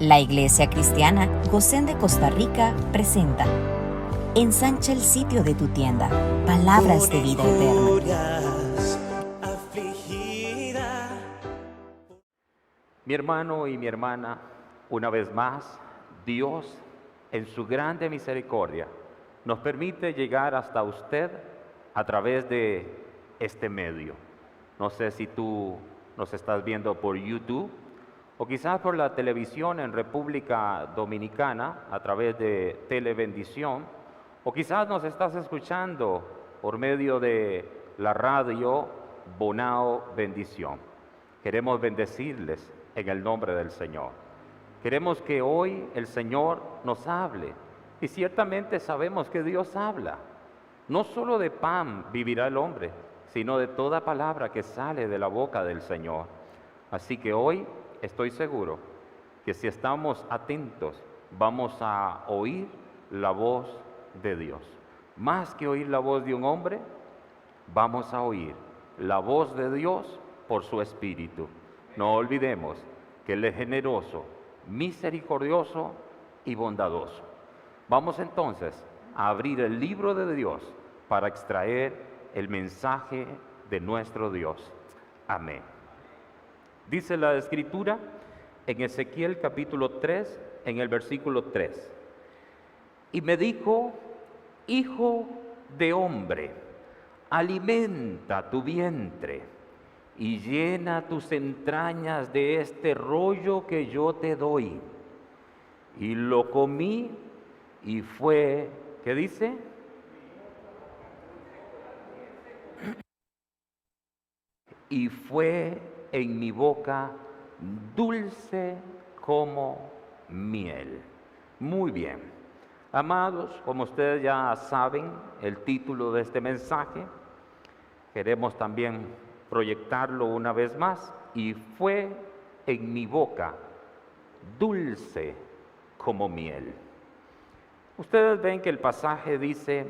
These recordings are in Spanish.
La Iglesia Cristiana Gosén de Costa Rica presenta Ensancha el sitio de tu tienda, palabras de vida eterna. Mi hermano y mi hermana, una vez más, Dios, en su grande misericordia, nos permite llegar hasta usted a través de este medio. No sé si tú nos estás viendo por YouTube o quizás por la televisión en República Dominicana a través de Telebendición, o quizás nos estás escuchando por medio de la radio Bonao Bendición. Queremos bendecirles en el nombre del Señor. Queremos que hoy el Señor nos hable, y ciertamente sabemos que Dios habla. No solo de pan vivirá el hombre, sino de toda palabra que sale de la boca del Señor. Así que hoy estoy seguro que si estamos atentos, vamos a oír la voz de Dios. Más que oír la voz de un hombre, vamos a oír la voz de Dios por su Espíritu. No olvidemos que Él es generoso, misericordioso y bondadoso. Vamos entonces a abrir el libro de Dios para extraer el mensaje de nuestro Dios. Amén. Dice la Escritura en Ezequiel capítulo 3, en el versículo 3. Y me dijo: hijo de hombre, alimenta tu vientre y llena tus entrañas de este rollo que yo te doy. Y lo comí y fue, ¿qué dice? Y fue en mi boca dulce como miel. Muy bien. Amados, como ustedes ya saben el título de este mensaje, queremos también proyectarlo una vez más. Y fue en mi boca dulce como miel. Ustedes ven que el pasaje dice: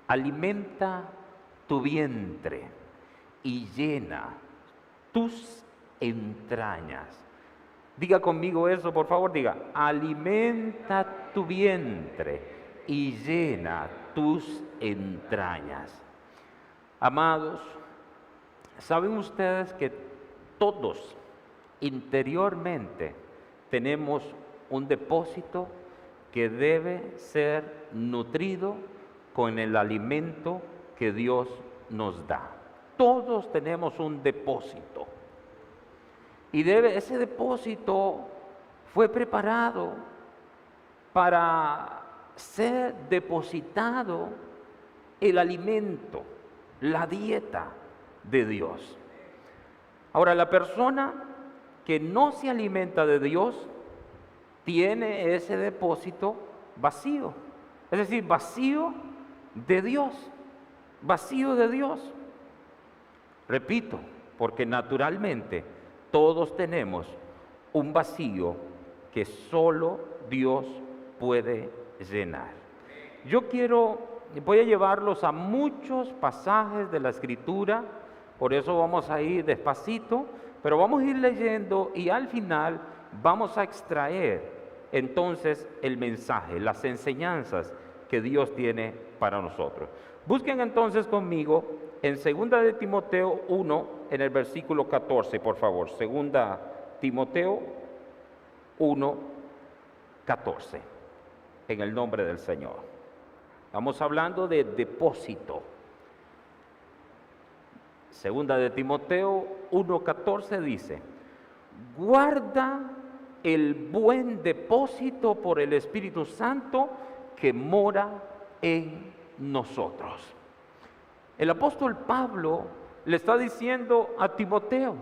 alimenta tu vientre y llena tus entrañas. Diga conmigo eso, por favor, diga: alimenta tu vientre y llena tus entrañas. Amados, ¿saben ustedes que todos interiormente tenemos un depósito que debe ser nutrido con el alimento que Dios nos da? Todos tenemos un depósito. Y ese depósito fue preparado para ser depositado el alimento, la dieta de Dios. Ahora, la persona que no se alimenta de Dios tiene ese depósito vacío. Es decir, vacío de Dios. Vacío de Dios. Repito, porque naturalmente todos tenemos un vacío que solo Dios puede llenar. Voy a llevarlos a muchos pasajes de la Escritura, por eso vamos a ir despacito, pero vamos a ir leyendo y al final vamos a extraer entonces el mensaje, las enseñanzas que Dios tiene para nosotros. Busquen entonces conmigo en 2 de Timoteo 1, en el versículo 14, por favor. 2 Timoteo 1, 14, en el nombre del Señor. Estamos hablando de depósito. 2 de Timoteo 1, 14 dice: guarda el buen depósito por el Espíritu Santo que mora en nosotros. El apóstol Pablo le está diciendo a Timoteo: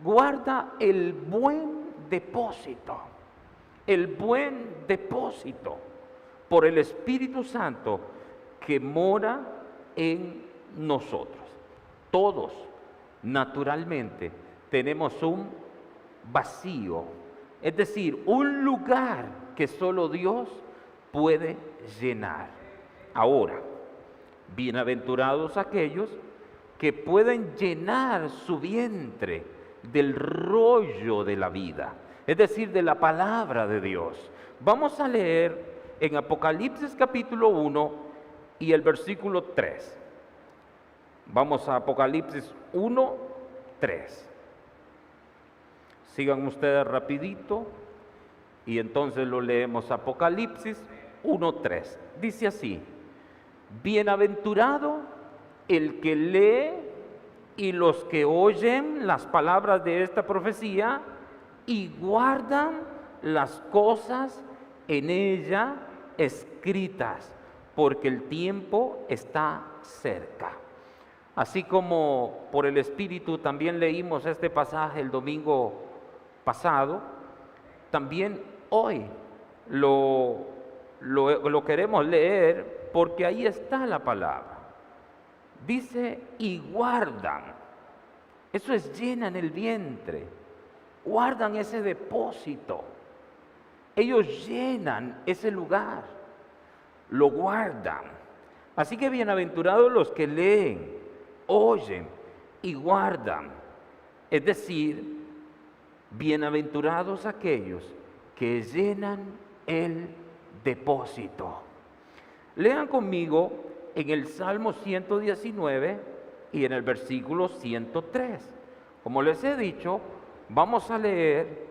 guarda el buen depósito por el Espíritu Santo que mora en nosotros. Todos, naturalmente, tenemos un vacío, es decir, un lugar que solo Dios puede llenar. Ahora, bienaventurados aquellos que pueden llenar su vientre del rollo de la vida, es decir, de la palabra de Dios. Vamos a leer en Apocalipsis capítulo 1 y el versículo 3. Vamos a Apocalipsis 1, 3. Sigan ustedes rapidito y entonces lo leemos. Apocalipsis 1, 3. Dice así: bienaventurado el que lee y los que oyen las palabras de esta profecía y guardan las cosas en ella escritas, porque el tiempo está cerca. Así como por el Espíritu también leímos este pasaje el domingo pasado, también hoy lo queremos leer porque ahí está la palabra. Dice, y guardan. Eso es llenan el vientre. Guardan ese depósito. Ellos llenan ese lugar. Lo guardan. Así que bienaventurados los que leen, oyen y guardan. Es decir, bienaventurados aquellos que llenan el depósito. Lean conmigo en el Salmo 119 y en el versículo 103. Como les he dicho, vamos a leer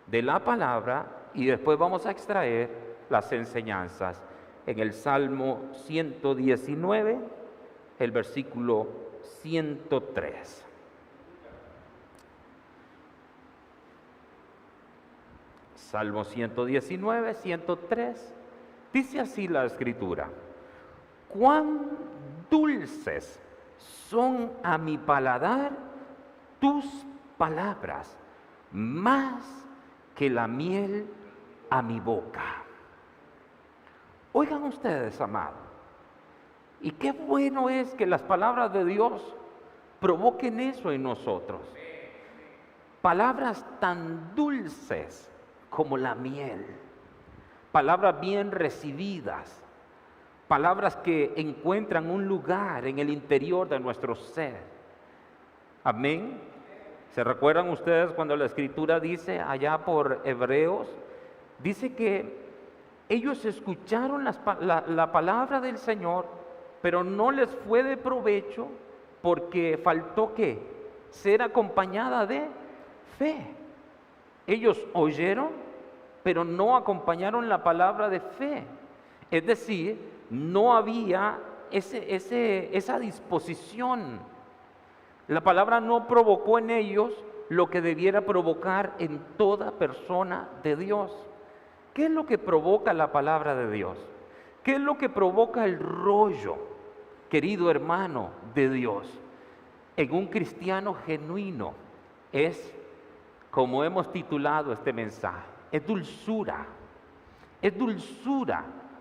de la palabra y después vamos a extraer las enseñanzas. En el Salmo 119, el versículo 103. Salmo 119, 103. Dice así la Escritura: cuán dulces son a mi paladar tus palabras, más que la miel a mi boca. Oigan ustedes, amados, y qué bueno es que las palabras de Dios provoquen eso en nosotros. Palabras tan dulces como la miel, palabras bien recibidas, palabras que encuentran un lugar en el interior de nuestro ser. Amén. ¿Se recuerdan ustedes cuando la Escritura dice allá por Hebreos? Dice que ellos escucharon la palabra del Señor, pero no les fue de provecho porque faltó ¿qué? Ser acompañada de fe. Ellos oyeron, pero no acompañaron la palabra de fe. Es decir, no había esa disposición. La palabra no provocó en ellos lo que debiera provocar en toda persona de Dios. ¿Qué es lo que provoca la palabra de Dios? ¿Qué es lo que provoca el rollo, querido hermano de Dios, en un cristiano genuino? Es, como hemos titulado este mensaje, es dulzura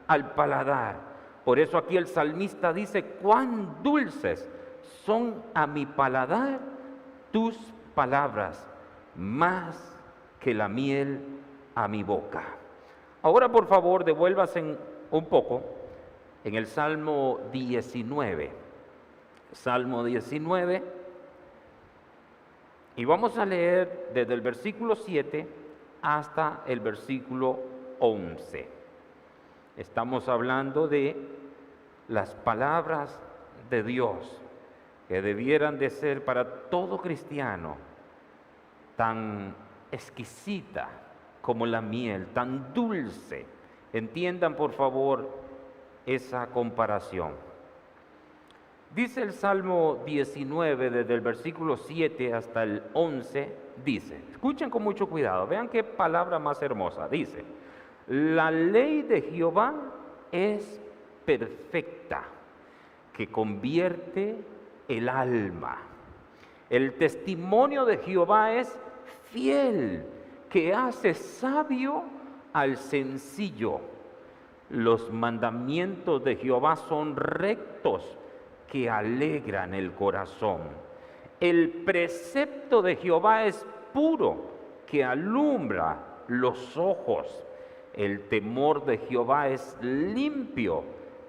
al paladar. Por eso aquí el salmista dice, cuán dulces son a mi paladar tus palabras, más que la miel a mi boca. Ahora, por favor, devuélvase un poco en el Salmo 19. Salmo 19. Y vamos a leer desde el versículo 7 hasta el versículo 11. Estamos hablando de las palabras de Dios que debieran de ser para todo cristiano tan exquisita como la miel, tan dulce. Entiendan por favor esa comparación. Dice el Salmo 19 desde el versículo 7 hasta el 11, dice, escuchen con mucho cuidado, vean qué palabra más hermosa, dice, la ley de Jehová es perfecta, que convierte el alma. El testimonio de Jehová es fiel, que hace sabio al sencillo. Los mandamientos de Jehová son rectos, que alegran el corazón. El precepto de Jehová es puro, que alumbra los ojos. El temor de Jehová es limpio,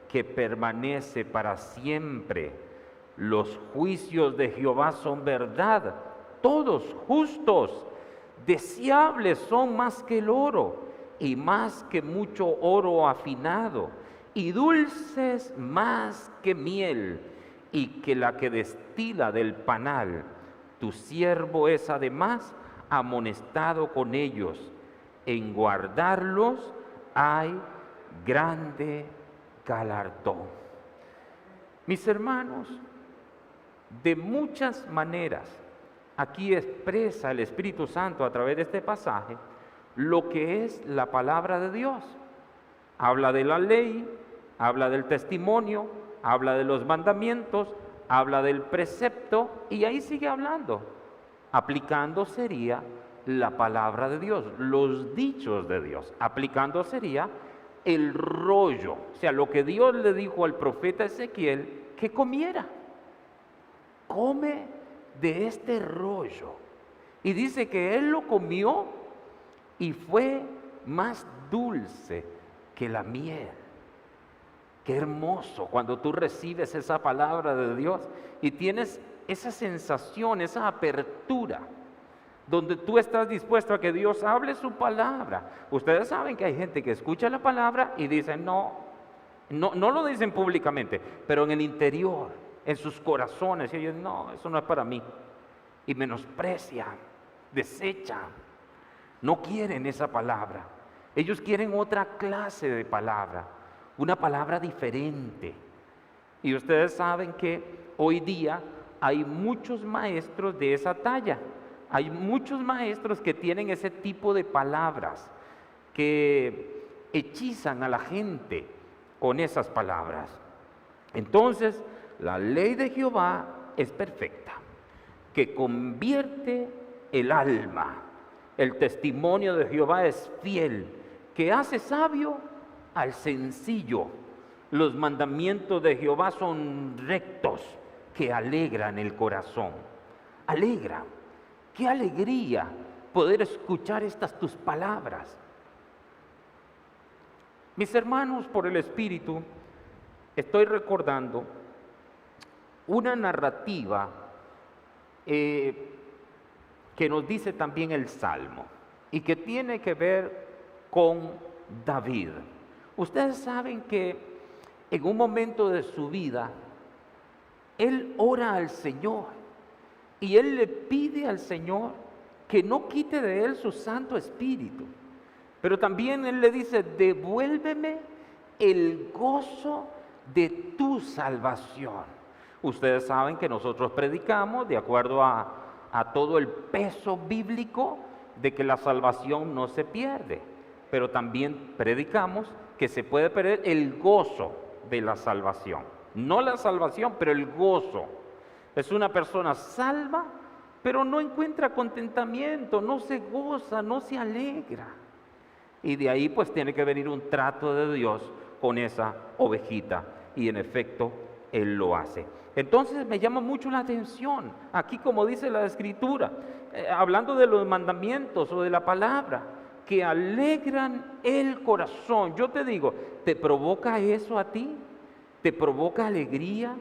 que permanece para siempre. Los juicios de Jehová son verdad, todos justos. deseables son más que el oro y más que mucho oro afinado, y dulces más que miel y que la que destila del panal. Tu siervo es además amonestado con ellos. En guardarlos hay grande galardón. Mis hermanos, de muchas maneras, aquí expresa el Espíritu Santo a través de este pasaje lo que es la palabra de Dios. Habla de la ley, habla del testimonio, habla de los mandamientos, habla del precepto y ahí sigue hablando. Aplicando sería la palabra de Dios, los dichos de Dios. Aplicando sería el rollo, o sea, lo que Dios le dijo al profeta Ezequiel que comiera. Come de este rollo. Y dice que él lo comió y fue más dulce que la miel. Qué hermoso cuando tú recibes esa palabra de Dios y tienes esa sensación, esa apertura, donde tú estás dispuesto a que Dios hable su palabra. Ustedes saben que hay gente que escucha la palabra y dice no lo dicen públicamente, pero en el interior, en sus corazones, y ellos, no, eso no es para mí, y menosprecian, desechan, no quieren esa palabra. Ellos quieren otra clase de palabra, una palabra diferente. Y ustedes saben que hoy día hay muchos maestros de esa talla. Hay muchos maestros que tienen ese tipo de palabras, que hechizan a la gente con esas palabras. Entonces, la ley de Jehová es perfecta, que convierte el alma. El testimonio de Jehová es fiel, que hace sabio al sencillo. Los mandamientos de Jehová son rectos, que alegran el corazón. Alegra. Qué alegría poder escuchar estas tus palabras. Mis hermanos, por el Espíritu, estoy recordando una narrativa que nos dice también el Salmo y que tiene que ver con David. Ustedes saben que en un momento de su vida, él ora al Señor y él le pide al Señor que no quite de él su Santo Espíritu. Pero también él le dice, devuélveme el gozo de tu salvación. Ustedes saben que nosotros predicamos de acuerdo a todo el peso bíblico de que la salvación no se pierde. Pero también predicamos que se puede perder el gozo de la salvación. No la salvación, pero el gozo. Es una persona salva, pero no encuentra contentamiento, no se goza, no se alegra. Y de ahí pues tiene que venir un trato de Dios con esa ovejita. Y en efecto, Él lo hace. Entonces me llama mucho la atención, aquí como dice la Escritura, hablando de los mandamientos o de la palabra, que alegran el corazón. Yo te digo, ¿te provoca eso a ti? ¿Te provoca alegría?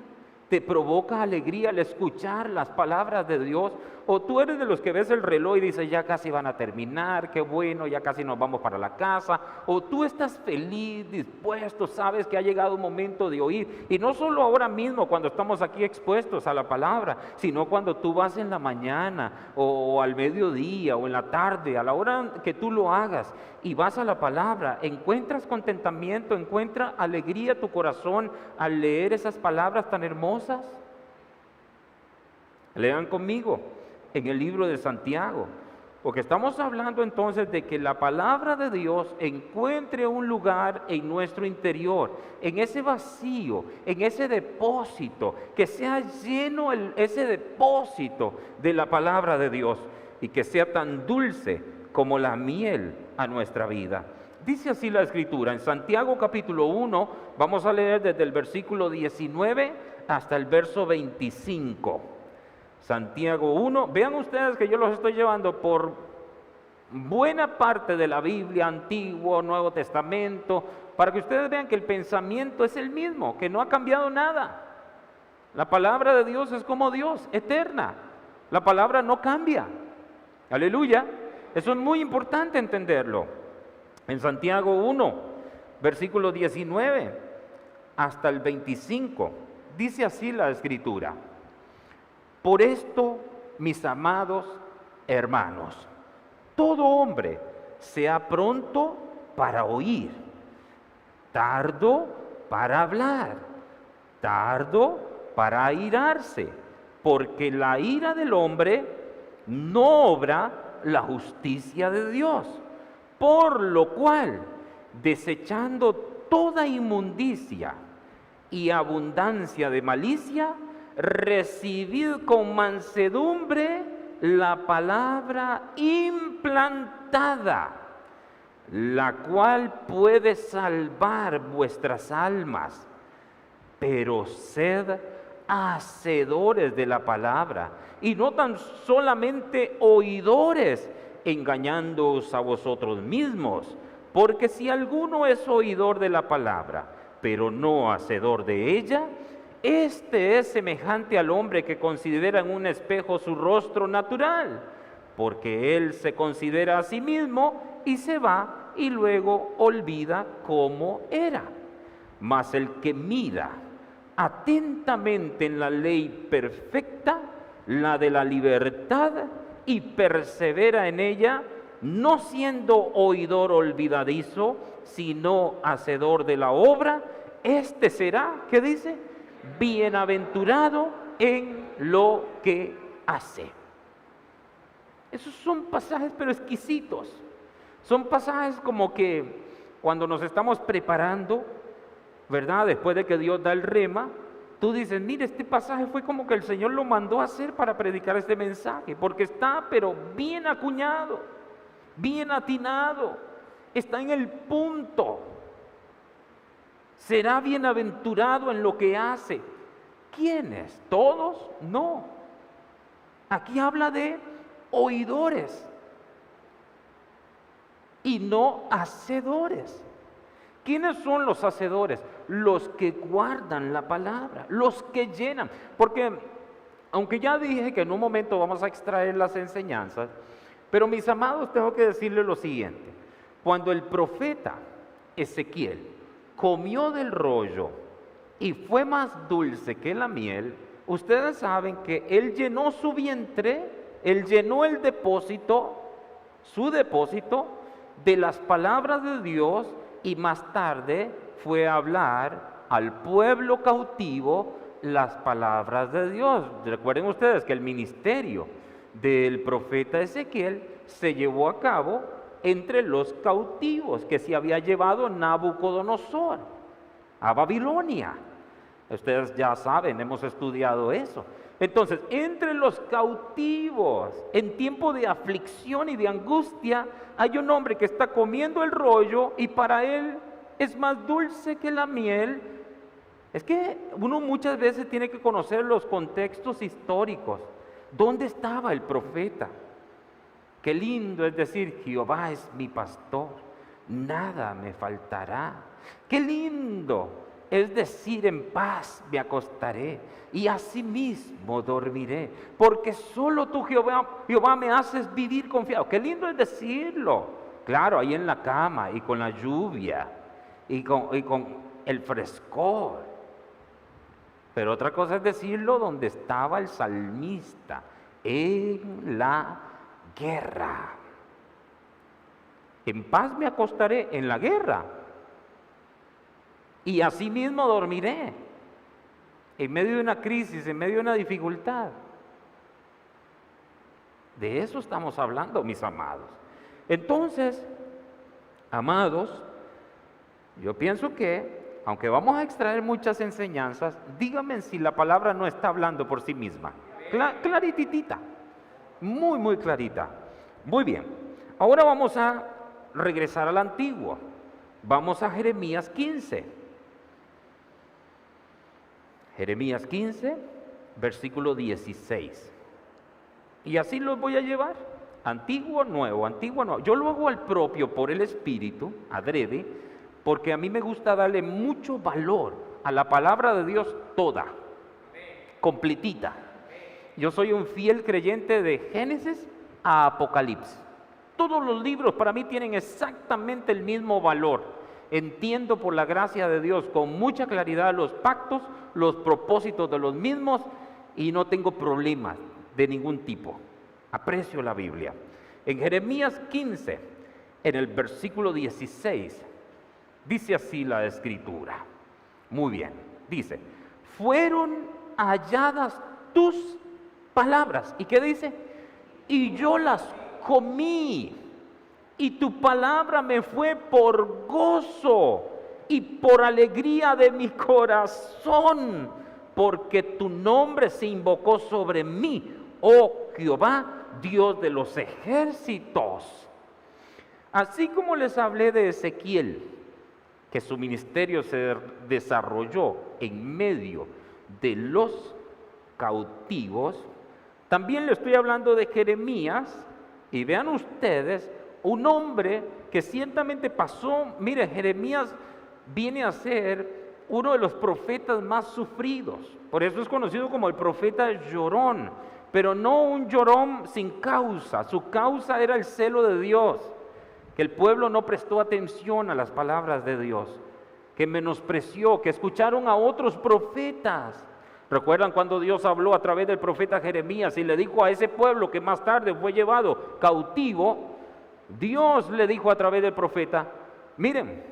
¿Te provoca alegría al escuchar las palabras de Dios? ¿O tú eres de los que ves el reloj y dices, ya casi van a terminar, qué bueno, ya casi nos vamos para la casa? ¿O tú estás feliz, dispuesto, sabes que ha llegado un momento de oír? Y no solo ahora mismo cuando estamos aquí expuestos a la palabra, sino cuando tú vas en la mañana o al mediodía o en la tarde, a la hora que tú lo hagas y vas a la palabra, encuentras contentamiento, encuentra alegría tu corazón al leer esas palabras tan hermosas. Lean conmigo en el libro de Santiago, porque estamos hablando entonces de que la palabra de Dios encuentre un lugar en nuestro interior, en ese vacío, en ese depósito, que sea lleno ese depósito de la palabra de Dios y que sea tan dulce como la miel a nuestra vida. Dice así la Escritura, en Santiago capítulo 1, vamos a leer desde el versículo 19 hasta el verso 25. Santiago 1, vean ustedes que yo los estoy llevando por buena parte de la Biblia, Antiguo, Nuevo Testamento, para que ustedes vean que el pensamiento es el mismo, que no ha cambiado nada. La palabra de Dios es como Dios, eterna. La palabra no cambia. Aleluya. Eso es muy importante entenderlo. En Santiago 1, versículo 19 hasta el 25, dice así la Escritura: por esto, mis amados hermanos, todo hombre sea pronto para oír, tardo para hablar, tardo para airarse, porque la ira del hombre no obra la justicia de Dios. Por lo cual, desechando toda inmundicia y abundancia de malicia, recibid con mansedumbre la palabra implantada, la cual puede salvar vuestras almas. Pero sed hacedores de la palabra, y no tan solamente oidores, engañándoos a vosotros mismos. Porque si alguno es oidor de la palabra, pero no hacedor de ella, este es semejante al hombre que considera en un espejo su rostro natural, porque él se considera a sí mismo y se va y luego olvida cómo era. Mas el que mira atentamente en la ley perfecta, la de la libertad, y persevera en ella, no siendo oidor olvidadizo, sino hacedor de la obra, este será, ¿qué dice? Bienaventurado en lo que hace. Esos son pasajes pero exquisitos. Son pasajes como que cuando nos estamos preparando, ¿verdad? Después de que Dios da el rema, tú dices, mire, este pasaje fue como que el Señor lo mandó a hacer para predicar este mensaje, porque está pero bien acuñado, bien atinado, está en el punto. Será bienaventurado en lo que hace. ¿Quiénes? ¿Todos? No. Aquí habla de oidores y no hacedores. ¿Quiénes son los hacedores? Los que guardan la palabra, los que llenan. Porque, aunque ya dije que en un momento vamos a extraer las enseñanzas, pero mis amados, tengo que decirles lo siguiente. Cuando el profeta Ezequiel comió del rollo y fue más dulce que la miel, ustedes saben que él llenó su vientre, él llenó el depósito, su depósito, de las palabras de Dios, y más tarde fue a hablar al pueblo cautivo las palabras de Dios. Recuerden ustedes que el ministerio del profeta Ezequiel se llevó a cabo entre los cautivos que se había llevado Nabucodonosor a Babilonia. Ustedes ya saben, hemos estudiado eso. Entonces, entre los cautivos, en tiempo de aflicción y de angustia, hay un hombre que está comiendo el rollo y para él es más dulce que la miel. Es que uno muchas veces tiene que conocer los contextos históricos. ¿Dónde estaba el profeta? Qué lindo es decir, Jehová es mi pastor, nada me faltará. Qué lindo es decir, en paz me acostaré y asimismo dormiré, porque solo tú, Jehová, me haces vivir confiado. Qué lindo es decirlo, claro, ahí en la cama y con la lluvia y con el frescor. Pero otra cosa es decirlo donde estaba el salmista, en la guerra. En paz me acostaré en la guerra y asimismo dormiré, en medio de una crisis, en medio de una dificultad. De eso estamos hablando, mis amados. Entonces, amados, yo pienso que, aunque vamos a extraer muchas enseñanzas, díganme si la palabra no está hablando por sí misma. Clarititita, muy, muy clarita. Muy bien, ahora vamos a regresar al antiguo. Vamos a Jeremías 15. Jeremías 15, versículo 16. Y así los voy a llevar, antiguo, nuevo, antiguo, nuevo. Yo lo hago al propio por el Espíritu, adrede, porque a mí me gusta darle mucho valor a la palabra de Dios toda, completita. Yo soy un fiel creyente de Génesis a Apocalipsis. Todos los libros para mí tienen exactamente el mismo valor. Entiendo por la gracia de Dios con mucha claridad los pactos, los propósitos de los mismos y no tengo problemas de ningún tipo. Aprecio la Biblia. En Jeremías 15, en el versículo 16, dice así la Escritura. Muy bien, dice, fueron halladas tus palabras. ¿Y qué dice? Y yo las comí, y tu palabra me fue por gozo y por alegría de mi corazón, porque tu nombre se invocó sobre mí, oh Jehová, Dios de los ejércitos. Así como les hablé de Ezequiel, que su ministerio se desarrolló en medio de los cautivos, también le estoy hablando de Jeremías. Y vean ustedes, un hombre que ciertamente pasó, mire, Jeremías viene a ser uno de los profetas más sufridos. Por eso es conocido como el profeta llorón, pero no un llorón sin causa. Su causa era el celo de Dios, que el pueblo no prestó atención a las palabras de Dios, que menospreció, que escucharon a otros profetas. ¿Recuerdan cuando Dios habló a través del profeta Jeremías y le dijo a ese pueblo que más tarde fue llevado cautivo? Dios le dijo a través del profeta, miren,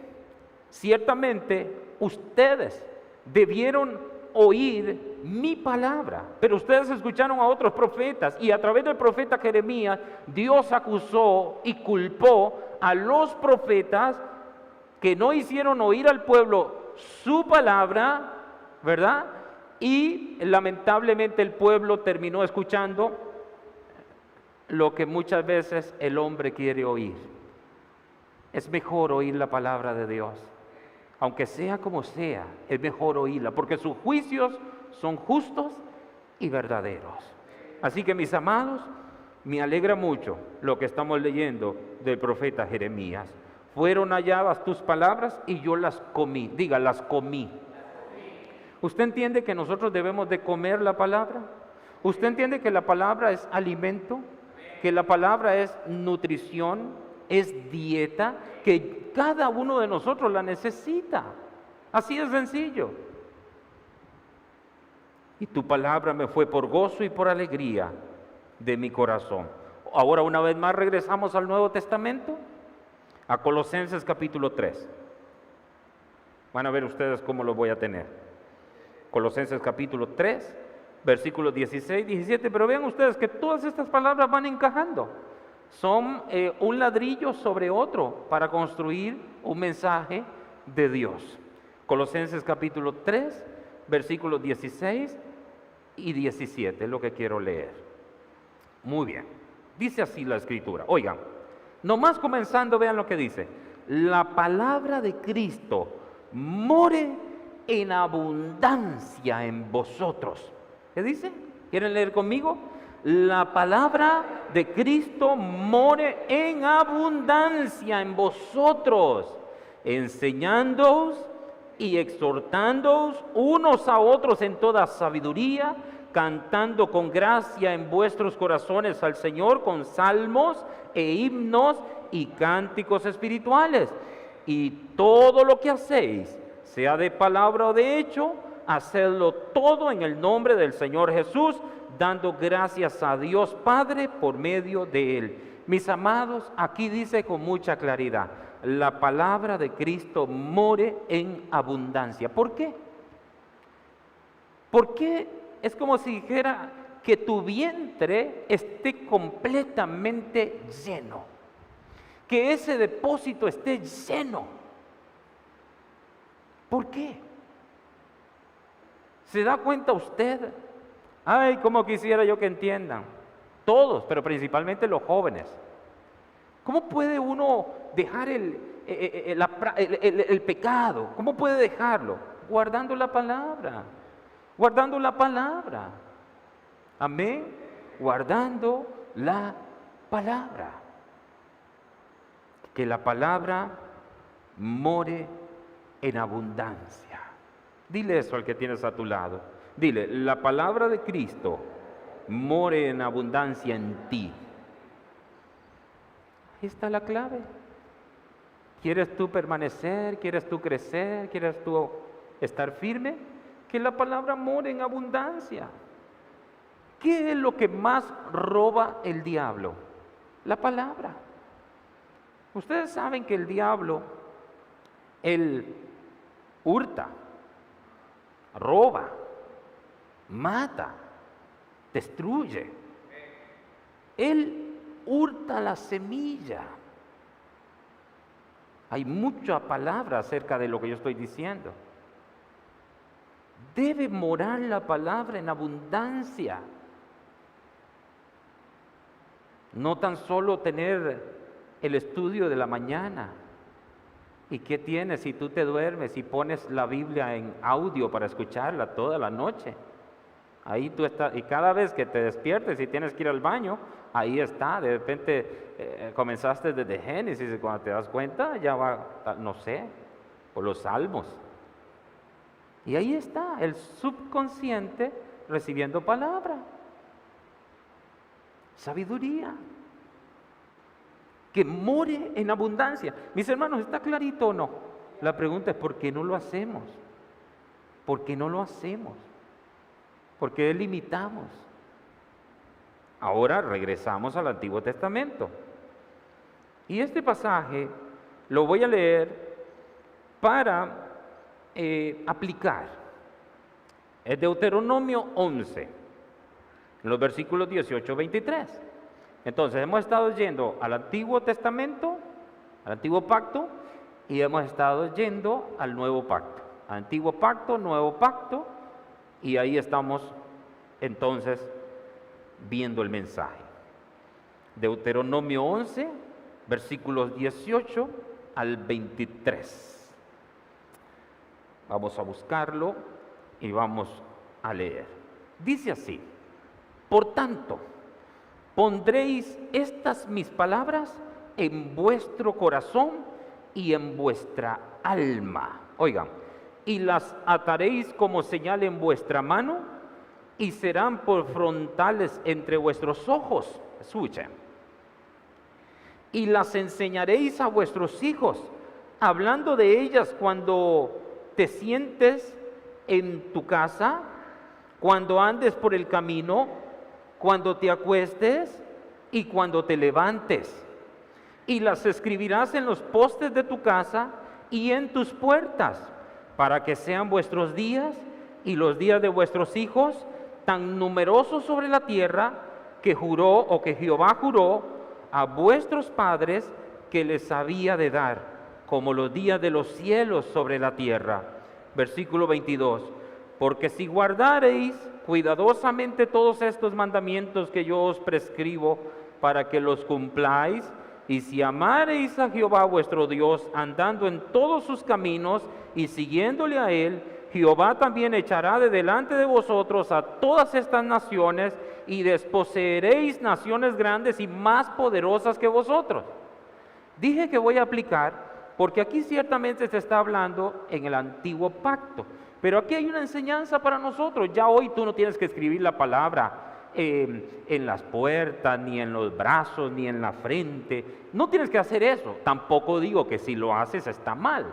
ciertamente ustedes debieron oír mi palabra, pero ustedes escucharon a otros profetas y a través del profeta Jeremías Dios acusó y culpó a los profetas que no hicieron oír al pueblo su palabra, ¿verdad? Y lamentablemente el pueblo terminó escuchando lo que muchas veces el hombre quiere oír. Es mejor oír la palabra de Dios. Aunque sea como sea, es mejor oírla, porque sus juicios son justos y verdaderos. Así que mis amados, me alegra mucho lo que estamos leyendo del profeta Jeremías. Fueron halladas tus palabras y yo las comí. Diga, las comí. ¿Usted entiende que nosotros debemos de comer la palabra? ¿Usted entiende que la palabra es alimento? ¿Que la palabra es nutrición? ¿Es dieta? Que cada uno de nosotros la necesita. Así de sencillo. Y tu palabra me fue por gozo y por alegría de mi corazón. Ahora una vez más regresamos al Nuevo Testamento, a Colosenses capítulo 3. Van a ver ustedes cómo lo voy a tener. Colosenses capítulo 3, versículos 16, 17, pero vean ustedes que todas estas palabras van encajando. Son un ladrillo sobre otro para construir un mensaje de Dios. Colosenses capítulo 3, versículos 16 y 17, es lo que quiero leer. Muy bien, dice así la Escritura. Oigan, nomás comenzando, vean lo que dice. La palabra de Cristo more en abundancia en vosotros. ¿Qué dice? ¿Quieren leer conmigo? La palabra de Cristo more en abundancia en vosotros, enseñándoos y exhortándoos unos a otros en toda sabiduría, cantando con gracia en vuestros corazones al Señor con salmos e himnos y cánticos espirituales. Y todo lo que hacéis, sea de palabra o de hecho, hacedlo todo en el nombre del Señor Jesús, dando gracias a Dios Padre por medio de Él. Mis amados, aquí dice con mucha claridad, la palabra de Cristo more en abundancia. ¿Por qué? Porque es como si dijera que tu vientre esté completamente lleno, que ese depósito esté lleno. ¿Por qué? ¿Se da cuenta usted? Ay, cómo quisiera yo que entiendan. Todos, pero principalmente los jóvenes. ¿Cómo puede uno dejar el pecado? ¿Cómo puede dejarlo? Guardando la palabra. Guardando la palabra. Amén. Guardando la palabra. Que la palabra more en abundancia. Dile eso al que tienes a tu lado. Dile, la palabra de Cristo more en abundancia en ti. Ahí está la clave. ¿Quieres tú permanecer? ¿Quieres tú crecer? ¿Quieres tú estar firme? Que la palabra more en abundancia. ¿Qué es lo que más roba el diablo? La palabra. Ustedes saben que el diablo, él hurta, roba, mata, destruye. Él hurta la semilla. Hay mucha palabra acerca de lo que yo estoy diciendo. Debe morar la palabra en abundancia. No tan solo tener el estudio de la mañana. ¿Y qué tienes si tú te duermes y pones la Biblia en audio para escucharla toda la noche? Ahí tú estás, y cada vez que te despiertes y tienes que ir al baño, ahí está. De repente comenzaste desde Génesis y cuando te das cuenta ya va, no sé, por los Salmos. Y ahí está, el subconsciente recibiendo palabra. Sabiduría. Que more en abundancia. Mis hermanos, ¿está clarito o no? La pregunta es, ¿por qué no lo hacemos? ¿Por qué no lo hacemos? ¿Por qué limitamos? Ahora regresamos al Antiguo Testamento. Y este pasaje lo voy a leer para aplicar. Es Deuteronomio 11, los versículos 18-23. Entonces hemos estado yendo al Antiguo Testamento, al Antiguo Pacto, y hemos estado yendo al Nuevo Pacto. Antiguo Pacto, Nuevo Pacto, y ahí estamos entonces viendo el mensaje. Deuteronomio 11, versículos 18 al 23. Vamos a buscarlo y vamos a leer. Dice así: por tanto, pondréis estas mis palabras en vuestro corazón y en vuestra alma. Oigan, y las ataréis como señal en vuestra mano y serán por frontales entre vuestros ojos. Escuchen. Y las enseñaréis a vuestros hijos, hablando de ellas cuando te sientes en tu casa, cuando andes por el camino, cuando te acuestes y cuando te levantes. Y las escribirás en los postes de tu casa y en tus puertas, para que sean vuestros días y los días de vuestros hijos tan numerosos sobre la tierra que juró o que Jehová juró a vuestros padres que les había de dar, como los días de los cielos sobre la tierra. Versículo 22. Porque si guardareis cuidadosamente todos estos mandamientos que yo os prescribo para que los cumpláis, y si amareis a Jehová vuestro Dios, andando en todos sus caminos y siguiéndole a él, Jehová también echará de delante de vosotros a todas estas naciones, y desposeeréis naciones grandes y más poderosas que vosotros. Dije que voy a aplicar, porque aquí ciertamente se está hablando en el antiguo pacto, pero aquí hay una enseñanza para nosotros. Ya hoy tú no tienes que escribir la palabra en las puertas, ni en los brazos, ni en la frente. No tienes que hacer eso. Tampoco digo que si lo haces está mal.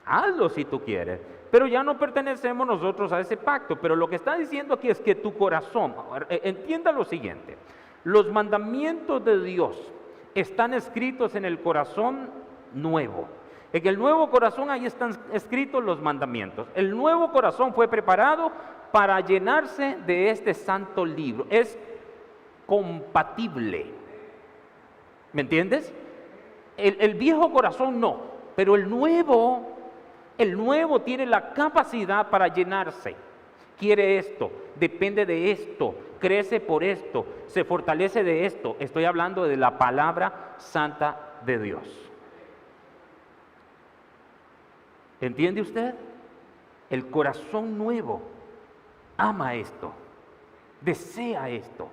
Hazlo si tú quieres, pero ya no pertenecemos nosotros a ese pacto. Pero lo que está diciendo aquí es que tu corazón, entienda lo siguiente: los mandamientos de Dios están escritos en el corazón nuevo. En el nuevo corazón ahí están escritos los mandamientos. El nuevo corazón fue preparado para llenarse de este santo libro. Es compatible. ¿Me entiendes? El viejo corazón no, pero el nuevo tiene la capacidad para llenarse. Quiere esto, depende de esto, crece por esto, se fortalece de esto. Estoy hablando de la palabra santa de Dios. ¿Entiende usted? El corazón nuevo ama esto, desea esto.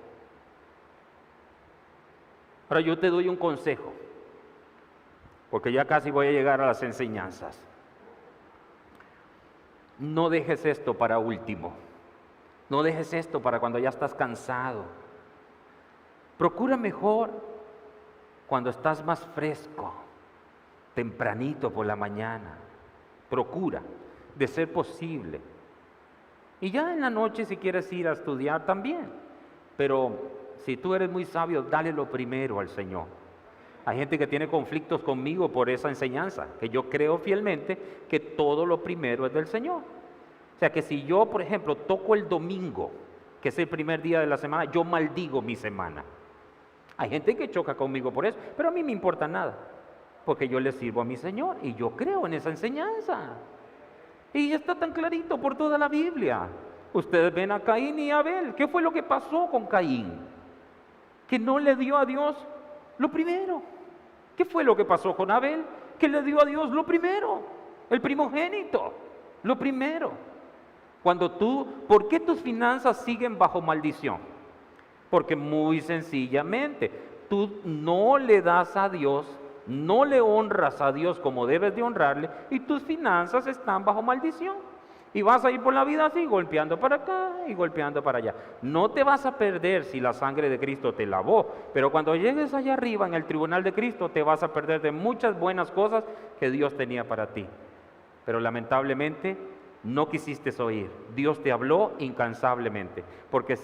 Ahora yo te doy un consejo, porque ya casi voy a llegar a las enseñanzas. No dejes esto para último. No dejes esto para cuando ya estás cansado. Procura mejor cuando estás más fresco, tempranito por la mañana, procura, de ser posible. Y ya en la noche si quieres ir a estudiar también. Pero si tú eres muy sabio, dale lo primero al Señor. Hay gente que tiene conflictos conmigo por esa enseñanza, que yo creo fielmente que todo lo primero es del Señor. O sea que si yo, por ejemplo, toco el domingo, que es el primer día de la semana, yo maldigo mi semana. Hay gente que choca conmigo por eso, pero a mí me importa nada, porque yo le sirvo a mi Señor y yo creo en esa enseñanza. Y está tan clarito por toda la Biblia. Ustedes ven a Caín y Abel. ¿Qué fue lo que pasó con Caín? Que no le dio a Dios lo primero. ¿Qué fue lo que pasó con Abel? Que le dio a Dios lo primero, el primogénito, lo primero. ¿Por qué tus finanzas siguen bajo maldición? Porque muy sencillamente, tú no le das a Dios, no le honras a Dios como debes de honrarle, y tus finanzas están bajo maldición. Y vas a ir por la vida así, golpeando para acá y golpeando para allá. No te vas a perder si la sangre de Cristo te lavó, pero cuando llegues allá arriba en el tribunal de Cristo, te vas a perder de muchas buenas cosas que Dios tenía para ti. Pero lamentablemente no quisiste oír. Dios te habló incansablemente. Porque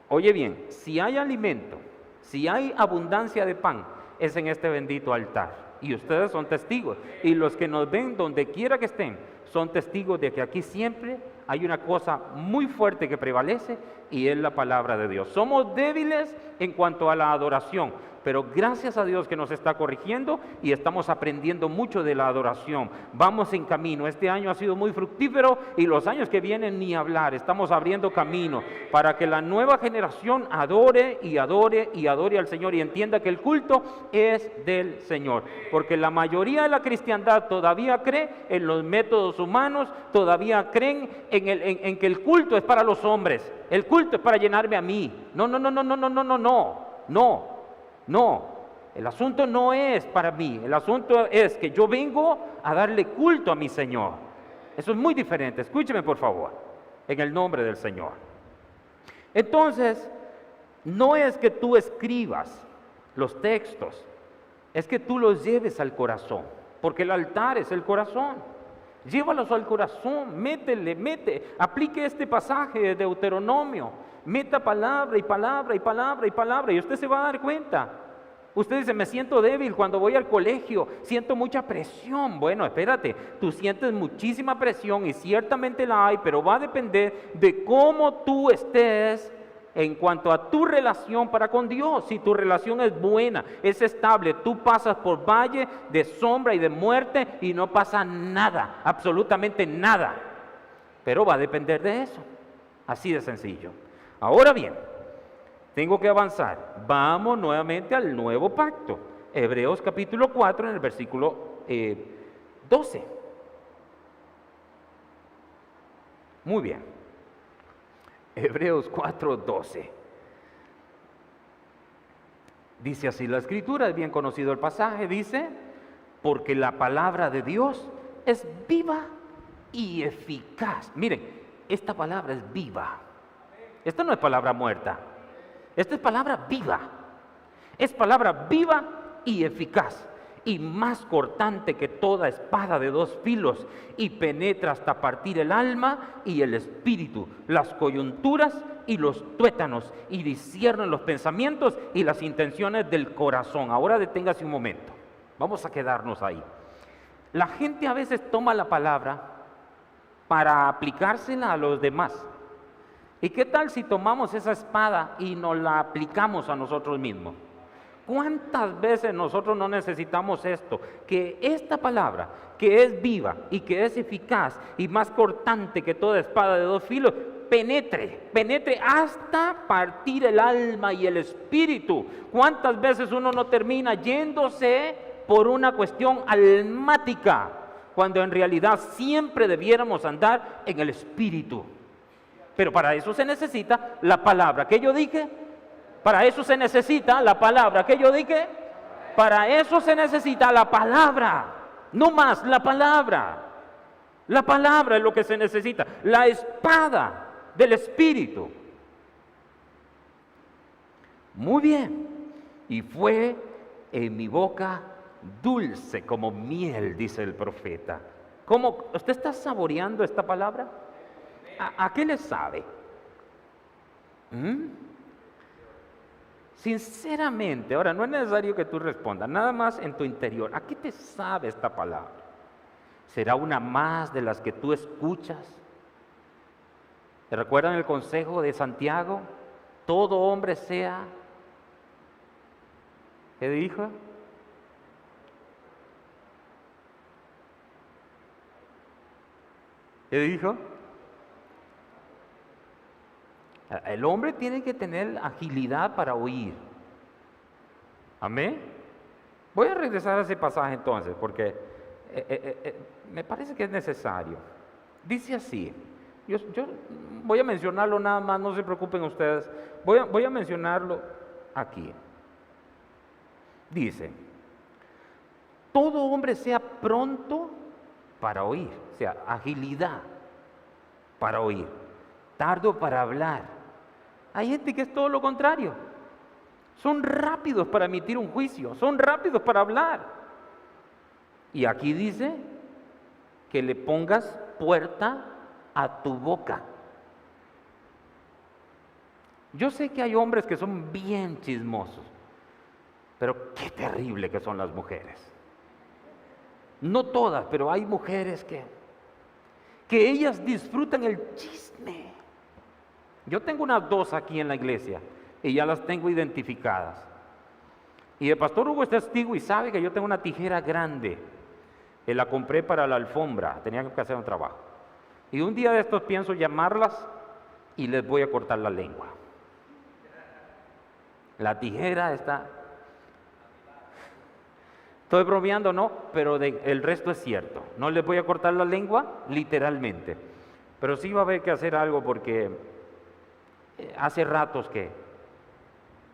oye bien, si hay alimento, si hay abundancia de pan, es en este bendito altar. Y ustedes son testigos. Y los que nos ven donde quiera que estén, son testigos de que aquí siempre hay una cosa muy fuerte que prevalece y es la palabra de Dios. Somos débiles en cuanto a la adoración, pero gracias a Dios que nos está corrigiendo y estamos aprendiendo mucho de la adoración. Vamos en camino. Este año ha sido muy fructífero y los años que vienen ni hablar. Estamos abriendo camino para que la nueva generación adore y adore y adore al Señor y entienda que el culto es del Señor. Porque la mayoría de la cristiandad todavía cree en los métodos humanos, todavía creen en que el culto es para los hombres. El culto es para llenarme a mí. No, el asunto no es para mí, el asunto es que yo vengo a darle culto a mi Señor. Eso es muy diferente, escúcheme por favor, en el nombre del Señor. Entonces, no es que tú escribas los textos, es que tú los lleves al corazón, porque el altar es el corazón. Llévalos al corazón, aplique este pasaje de Deuteronomio. Meta palabra y palabra y palabra y palabra y usted se va a dar cuenta. Usted dice, me siento débil cuando voy al colegio, siento mucha presión. Bueno, espérate, tú sientes muchísima presión y ciertamente la hay, pero va a depender de cómo tú estés en cuanto a tu relación para con Dios. Si tu relación es buena, es estable, tú pasas por valle de sombra y de muerte y no pasa nada, absolutamente nada. Pero va a depender de eso, así de sencillo. Ahora bien, tengo que avanzar. Vamos nuevamente al nuevo pacto. Hebreos capítulo 4 en el versículo 12. Muy bien. Hebreos 4, 12. Dice así la escritura, es bien conocido el pasaje, dice, porque la palabra de Dios es viva y eficaz. Miren, esta palabra es viva. Esta no es palabra muerta. Esta es palabra viva. Es palabra viva y eficaz. Y más cortante que toda espada de dos filos. Y penetra hasta partir el alma y el espíritu, las coyunturas y los tuétanos. Y discierne los pensamientos y las intenciones del corazón. Ahora deténgase un momento. Vamos a quedarnos ahí. La gente a veces toma la palabra para aplicársela a los demás. ¿Y qué tal si tomamos esa espada y nos la aplicamos a nosotros mismos? ¿Cuántas veces nosotros no necesitamos esto? Que esta palabra, que es viva y que es eficaz y más cortante que toda espada de dos filos, penetre hasta partir el alma y el espíritu. ¿Cuántas veces uno no termina yéndose por una cuestión almática, cuando en realidad siempre debiéramos andar en el espíritu? Pero para eso se necesita la palabra que yo dije. Para eso se necesita la palabra que yo dije. Para eso se necesita la palabra. No más, la palabra. La palabra es lo que se necesita. La espada del Espíritu. Muy bien. y fue en mi boca dulce como miel, dice el profeta. ¿Cómo? ¿Usted está saboreando esta palabra? ¿A qué le sabe? Sinceramente, ahora no es necesario que tú respondas, nada más en tu interior. ¿A qué te sabe esta palabra? ¿Será una más de las que tú escuchas? ¿Te recuerdan el consejo de Santiago? Todo hombre sea, ¿qué dijo? ¿Qué dijo? El hombre tiene que tener agilidad para oír. Amén. Voy a regresar a ese pasaje entonces, porque me parece que es necesario. Dice así, yo voy a mencionarlo nada más, no se preocupen ustedes, voy a mencionarlo aquí. Dice, todo hombre sea pronto para oír, o sea, agilidad para oír, tardo para hablar. Hay gente que es todo lo contrario. Son rápidos para emitir un juicio, son rápidos para hablar. Y aquí dice que le pongas puerta a tu boca. Yo sé que hay hombres que son bien chismosos, pero qué terrible que son las mujeres. No todas, pero hay mujeres que ellas disfrutan el chisme. Yo tengo unas 2 aquí en la iglesia y ya las tengo identificadas. Y el pastor Hugo es testigo y sabe que yo tengo una tijera grande. La compré para la alfombra, tenía que hacer un trabajo. Y un día de estos pienso llamarlas y les voy a cortar la lengua. La tijera está... Estoy bromeando, no, pero el resto es cierto. No les voy a cortar la lengua, literalmente. Pero sí va a haber que hacer algo porque hace ratos que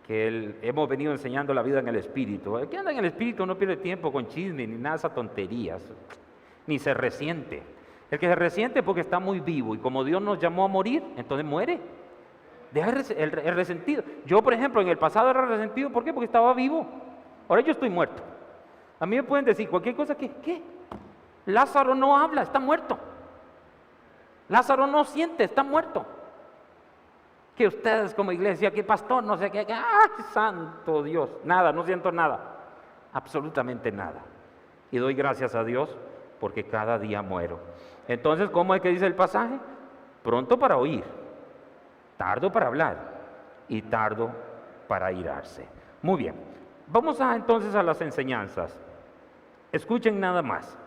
hemos venido enseñando la vida en el Espíritu. El que anda en el Espíritu no pierde tiempo con chisme ni nada de esas tonterías, ni se resiente. El que se resiente es porque está muy vivo y como Dios nos llamó a morir, entonces muere. Deja el resentido. Yo, por ejemplo, en el pasado era resentido, ¿por qué? Porque estaba vivo. Ahora yo estoy muerto. A mí me pueden decir cualquier cosa que, ¿qué? Lázaro no habla, está muerto. Lázaro no siente, está muerto. Que ustedes como iglesia, que pastor, no sé qué, ¡ay, santo Dios! Nada, no siento nada, absolutamente nada. Y doy gracias a Dios porque cada día muero. Entonces, ¿cómo es que dice el pasaje? Pronto para oír, tardo para hablar y tardo para irarse. Muy bien, vamos entonces a las enseñanzas. Escuchen nada más.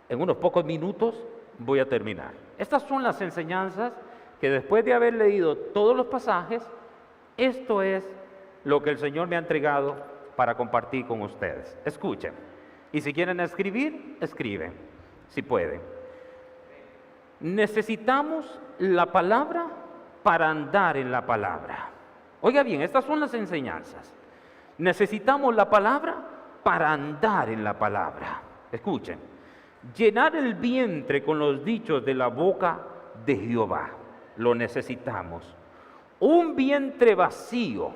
En unos pocos minutos voy a terminar. Estas son las enseñanzas que después de haber leído todos los pasajes, esto es lo que el Señor me ha entregado para compartir con ustedes. Escuchen. Y si quieren escribir, escriben, si pueden. Necesitamos la palabra para andar en la palabra. Oiga bien, estas son las enseñanzas. Necesitamos la palabra para andar en la palabra. Escuchen. Llenar el vientre con los dichos de la boca de Jehová. Lo necesitamos. Un vientre vacío,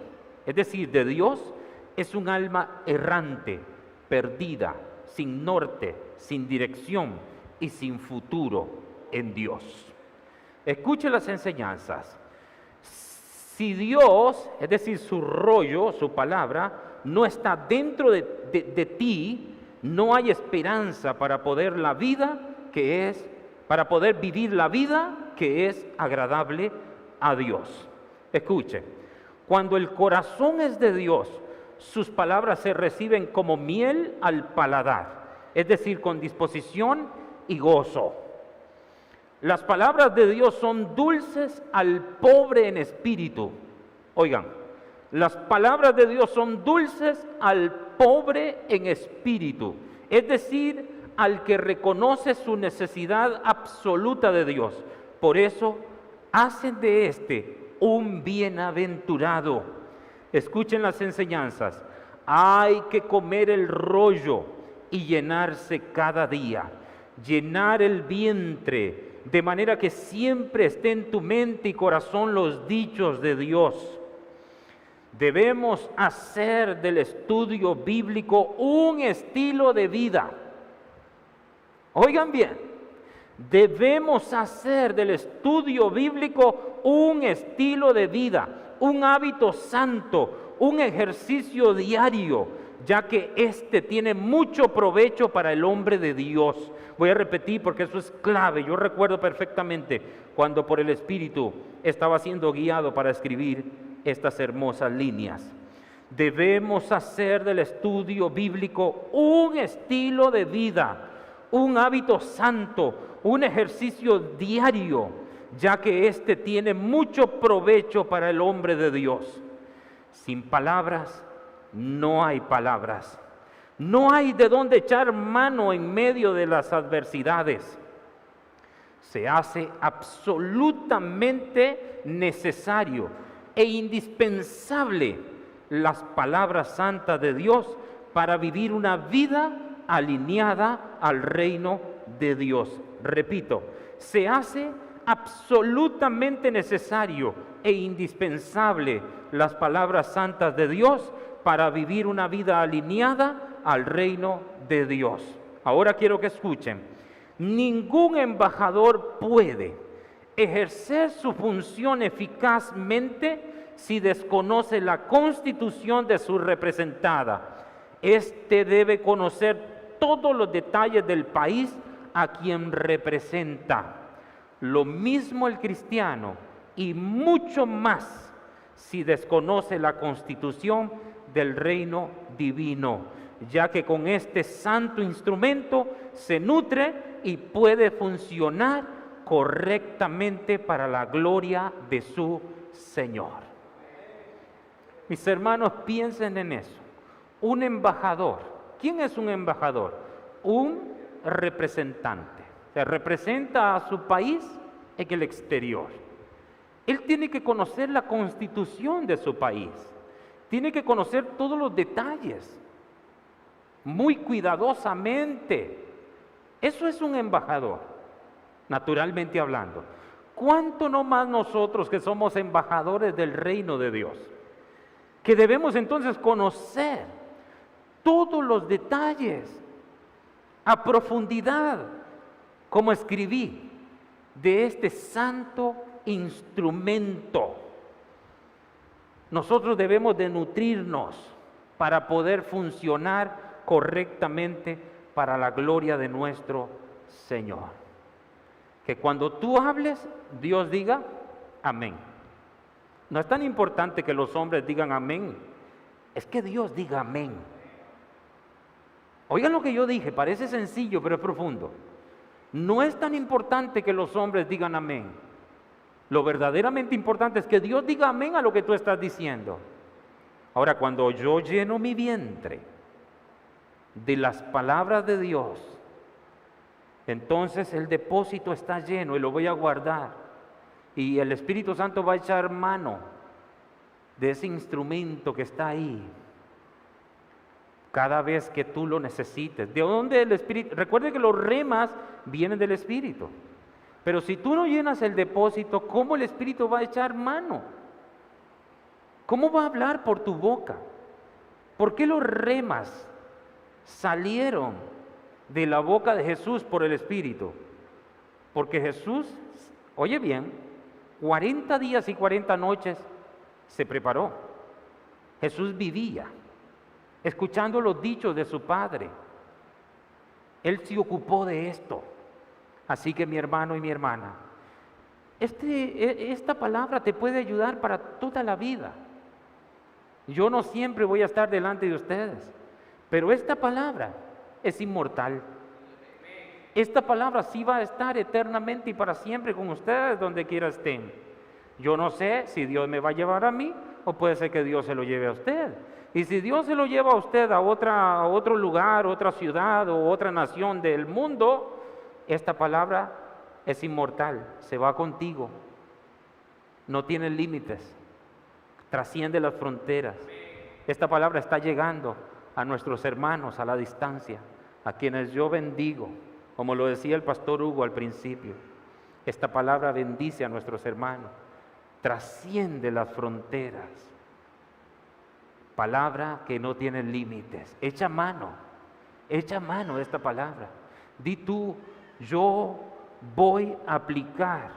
es decir, de Dios, es un alma errante, perdida, sin norte, sin dirección y sin futuro en Dios. Escuche las enseñanzas. Si Dios, es decir, su rollo, su palabra, no está dentro de ti, no hay esperanza para poder vivir la vida que es agradable a Dios. Escuche, cuando el corazón es de Dios, sus palabras se reciben como miel al paladar, es decir, con disposición y gozo. Las palabras de Dios son dulces al pobre en espíritu. Oigan, las palabras de Dios son dulces al pobre en espíritu, es decir, al que reconoce su necesidad absoluta de Dios. Por eso hacen de este un bienaventurado. Escuchen las enseñanzas. Hay que comer el rollo y llenarse cada día. Llenar el vientre, de manera que siempre esté en tu mente y corazón los dichos de Dios. Debemos hacer del estudio bíblico un estilo de vida. Oigan bien, debemos hacer del estudio bíblico un estilo de vida, un hábito santo, un ejercicio diario, ya que este tiene mucho provecho para el hombre de Dios. Voy a repetir porque eso es clave. Yo recuerdo perfectamente cuando por el Espíritu estaba siendo guiado para escribir estas hermosas líneas. Debemos hacer del estudio bíblico un estilo de vida, un hábito santo, un ejercicio diario, ya que este tiene mucho provecho para el hombre de Dios. Sin palabras no hay palabras. No hay de dónde echar mano en medio de las adversidades. Se hace absolutamente necesario e indispensable las palabras santas de Dios para vivir una vida alineada al reino de Dios. Repito, se hace absolutamente necesario e indispensable las palabras santas de Dios para vivir una vida alineada al reino de Dios. Ahora quiero que escuchen. Ningún embajador puede ejercer su función eficazmente si desconoce la constitución de su representada. Este debe conocer todos los detalles del país a quien representa. Lo mismo el cristiano y mucho más si desconoce la constitución del reino divino, ya que con este santo instrumento se nutre y puede funcionar correctamente para la gloria de su Señor. Mis hermanos, piensen en eso. Un embajador. ¿Quién es un embajador? Un representante. Se representa a su país en el exterior. Él tiene que conocer la constitución de su país. Tiene que conocer todos los detalles, muy cuidadosamente. Eso es un embajador, naturalmente hablando. ¿Cuánto no más nosotros que somos embajadores del reino de Dios? Que debemos entonces conocer todos los detalles a profundidad, como escribí, de este santo instrumento. Nosotros debemos de nutrirnos para poder funcionar correctamente para la gloria de nuestro Señor. Que cuando tú hables, Dios diga amén. No es tan importante que los hombres digan amén, es que Dios diga amén. Oigan lo que yo dije, parece sencillo, pero es profundo. No es tan importante que los hombres digan amén. Lo verdaderamente importante es que Dios diga amén a lo que tú estás diciendo. Ahora, cuando yo lleno mi vientre de las palabras de Dios, entonces el depósito está lleno y lo voy a guardar. Y el Espíritu Santo va a echar mano de ese instrumento que está ahí cada vez que tú lo necesites. ¿De dónde el Espíritu? Recuerde que los remas vienen del Espíritu. Pero si tú no llenas el depósito, ¿cómo el Espíritu va a echar mano? ¿Cómo va a hablar por tu boca? ¿Por qué los remas salieron de la boca de Jesús por el Espíritu? Porque Jesús, oye bien, 40 días y 40 noches se preparó. Jesús vivía escuchando los dichos de su Padre. Él se ocupó de esto. Así que mi hermano y mi hermana, esta palabra te puede ayudar para toda la vida. Yo no siempre voy a estar delante de ustedes, pero esta palabra es inmortal. Esta palabra sí va a estar eternamente y para siempre con ustedes donde quiera estén. Yo no sé si Dios me va a llevar a mí o puede ser que Dios se lo lleve a usted. Y si Dios se lo lleva a usted a otro lugar, otra ciudad o otra nación del mundo, esta palabra es inmortal, se va contigo, no tiene límites, trasciende las fronteras. Esta palabra está llegando a nuestros hermanos a la distancia, a quienes yo bendigo, como lo decía el pastor Hugo al principio. Esta palabra bendice a nuestros hermanos, trasciende las fronteras. palabra que no tiene límites. Echa mano de esta palabra. Di tú, yo voy a aplicar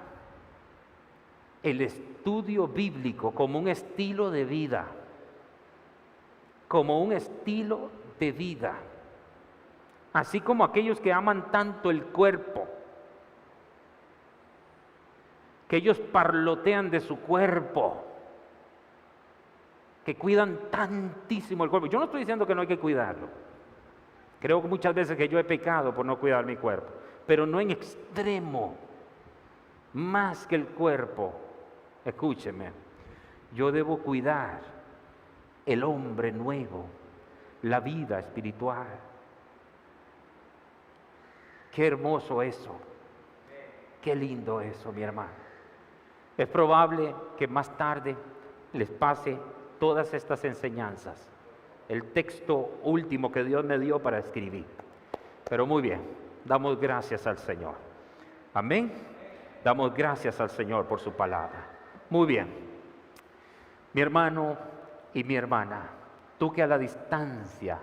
el estudio bíblico como un estilo de vida. Como un estilo de vida. Así como aquellos que aman tanto el cuerpo, que ellos parlotean de su cuerpo, que cuidan tantísimo el cuerpo. Yo no estoy diciendo que no hay que cuidarlo. Creo que muchas veces que yo he pecado por no cuidar mi cuerpo, pero no en extremo, más que el cuerpo. Escúcheme, yo debo cuidar el hombre nuevo, la vida espiritual. Qué hermoso eso, qué lindo eso, mi hermano. Es probable que más tarde les pase todas estas enseñanzas, el texto último que Dios me dio para escribir. Pero muy bien, damos gracias al Señor. Amén. Damos gracias al Señor por su palabra. Muy bien, mi hermano y mi hermana, tú que a la distancia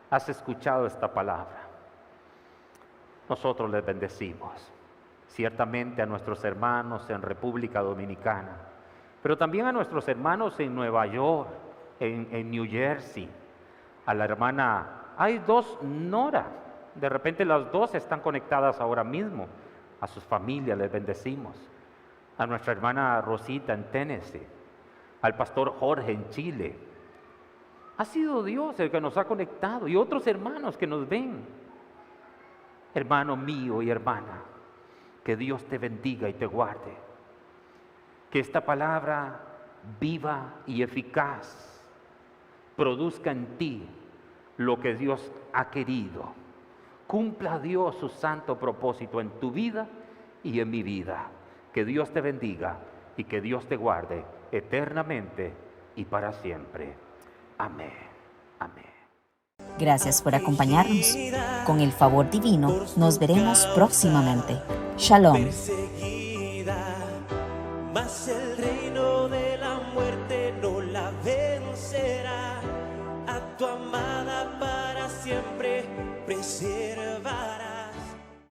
has escuchado esta palabra, nosotros les bendecimos. Ciertamente a nuestros hermanos en República Dominicana, pero también a nuestros hermanos en Nueva York, en New Jersey, a la hermana, hay dos Nora, de repente las dos están conectadas ahora mismo, a sus familias les bendecimos, a nuestra hermana Rosita en Tennessee, al pastor Jorge en Chile. Ha sido Dios el que nos ha conectado y otros hermanos que nos ven. Hermano mío y hermana, que Dios te bendiga y te guarde. Que esta palabra viva y eficaz produzca en ti lo que Dios ha querido. Cumpla Dios su santo propósito en tu vida y en mi vida. Que Dios te bendiga y que Dios te guarde eternamente y para siempre. Amén. Amén. Gracias por acompañarnos. Con el favor divino, nos veremos próximamente. Shalom. Perseguida, mas el reino de